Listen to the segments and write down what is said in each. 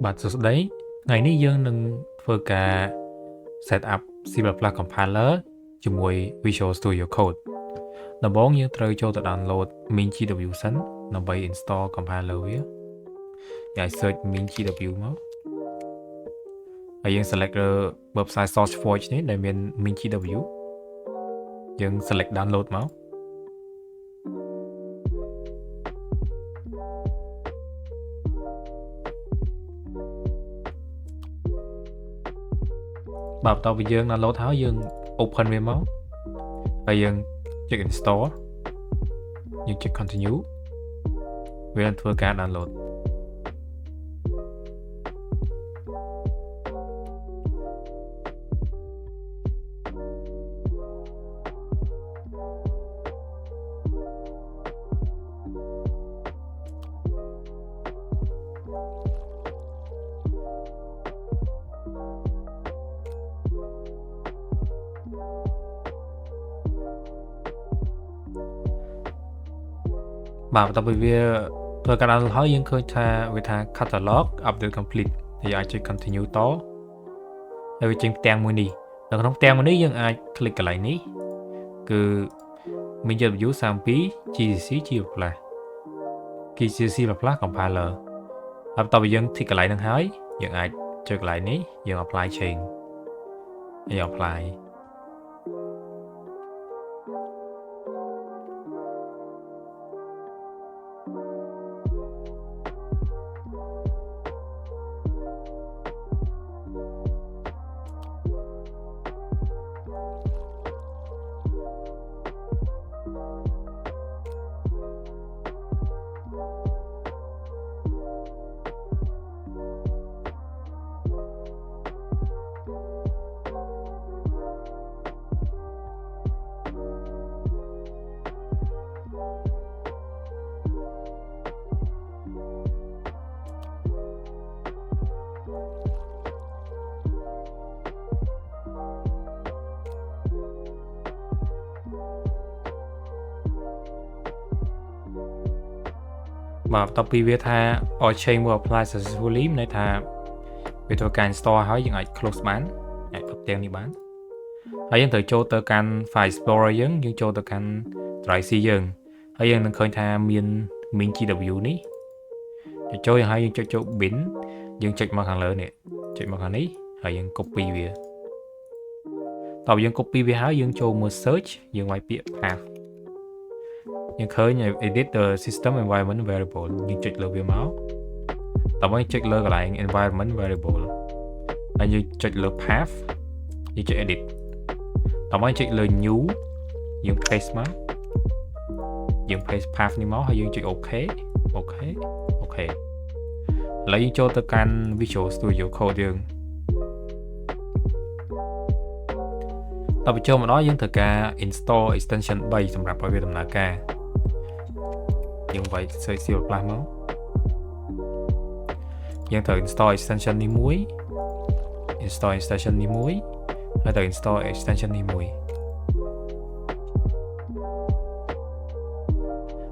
Bạn sửa đấy, ngày nay dương nâng vừa cả set up C++ compilerជាមួយ Visual Studio Code ដំបូងយើងត្រូវចូលទៅ download MinGW សិនដើម្បី install compiler វាយើង search MinGW មកហើយយើង select លើ website SourceForge នេះដែលមាន MinGW យើង select download មកបាទបន្ទាប់ពីយើង download ហើយយើង open វាមកហើយយើងចុច install យើងចុច continue វានឹងធ្វើការ download បាទបន្ទាប់ពីវាធ្វើការ download ហើយយើងឃើញថាវាថា catalog update complete ហើយយើងអាចចុច continue តហើយវាចេញផ្ទាំងមួយនេះនៅក្នុងផ្ទាំងមួយនេះយើងអាច click កន្លែងនេះគឺ MinGW 32 GCC C++ GCC++ compiler ហើយបន្ទាប់ពីយើង tick កន្លែងហ្នឹងហើយយើងអាចចុចកន្លែងនេះយើង apply change ហើយ apply បាទបន្ទាប់ពីវាថា all change will apply successfully ន័យថាវាធ្វើការ install ហើយយើងអាច close បានអាចបិទផ្ទាំងនេះបានហើយយើងត្រូវចូលទៅកាន់ file explorer យើងចូលទៅកាន់ drive C យើងហើយយើងនឹងឃើញថាមាន MinGW នេះចូលហើយយើងចុចចូល bin យើងចុចមកខាងលើនេះចុចមកខាងនេះហើយយើង copy វាតោះយើង copy វាហើយយើងចូលមើល search យើងវាយពាក្យ path យើងឃើញ edit the system environment variable យើងចុចលើវាមកតោះយើងចុចលើកន្លែង environment variable ហើយយើងចុចលើ path យើងចុច edit តោះយើងចុចលើ new យើង paste មកយើង paste path នេះមកហើយយើងចុច OK ឥឡូវយើងចូលទៅកាន់ Visual Studio Code យើងតើបញ្ចូលមកដល់យើងត្រូវការ install extension 3សម្រាប់ឲ្យវាដំណើរការយើងវាយ search C++ មកយើងត្រូវ install extension នេះមួយ install extension នេះមួយហើយត្រូវ install extension នេះមួយ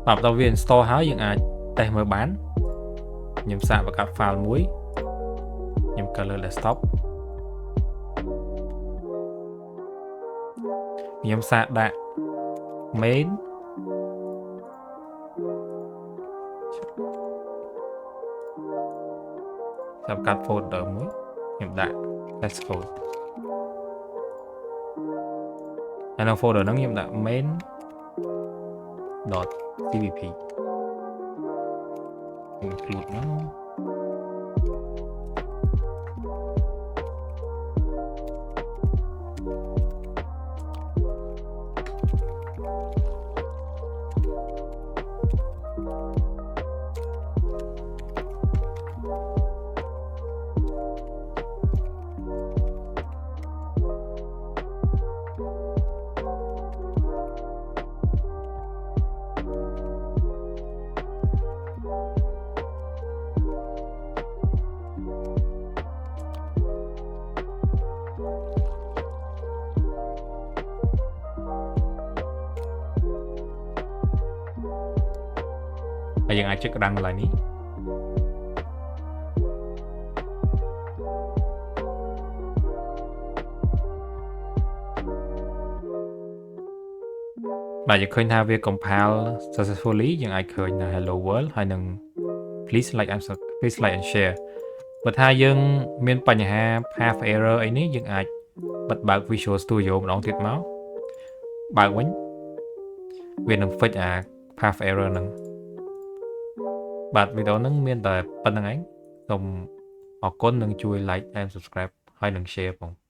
បាទបន្ទាប់វា install ហើយយើងអាច test មើលបានខ្ញុំសាកបង្កើត file មួយខ្ញុំកើតលើ desktop ខ្ញុំសាកដាក់ main សាកបង្កើត folder មួយខ្ញុំដាក់ test code ហើយនៅ folder ហ្នឹងខ្ញុំដាក់ main.cpp ខ្ញុំ include មកហើយយើងអាចចុចកណ្ដាលកន្លែងនេះ បាទយើងឃើញថាវា compile successfully យើងអាចឃើញថា hello world ហើយនឹង please like and share បើថាយើងមានបញ្ហា path error អីនេះយើងអាចបិទបើក Visual Studio ម្ដងទៀតមកបើកវិញវានឹង fix អា path error ហ្នឹងបាទវីដេអូហ្នឹងមានតែប៉ុណ្្នឹងឯងសូមអរគុណនិងជួយ like and subscribe ហើយនឹង share ផង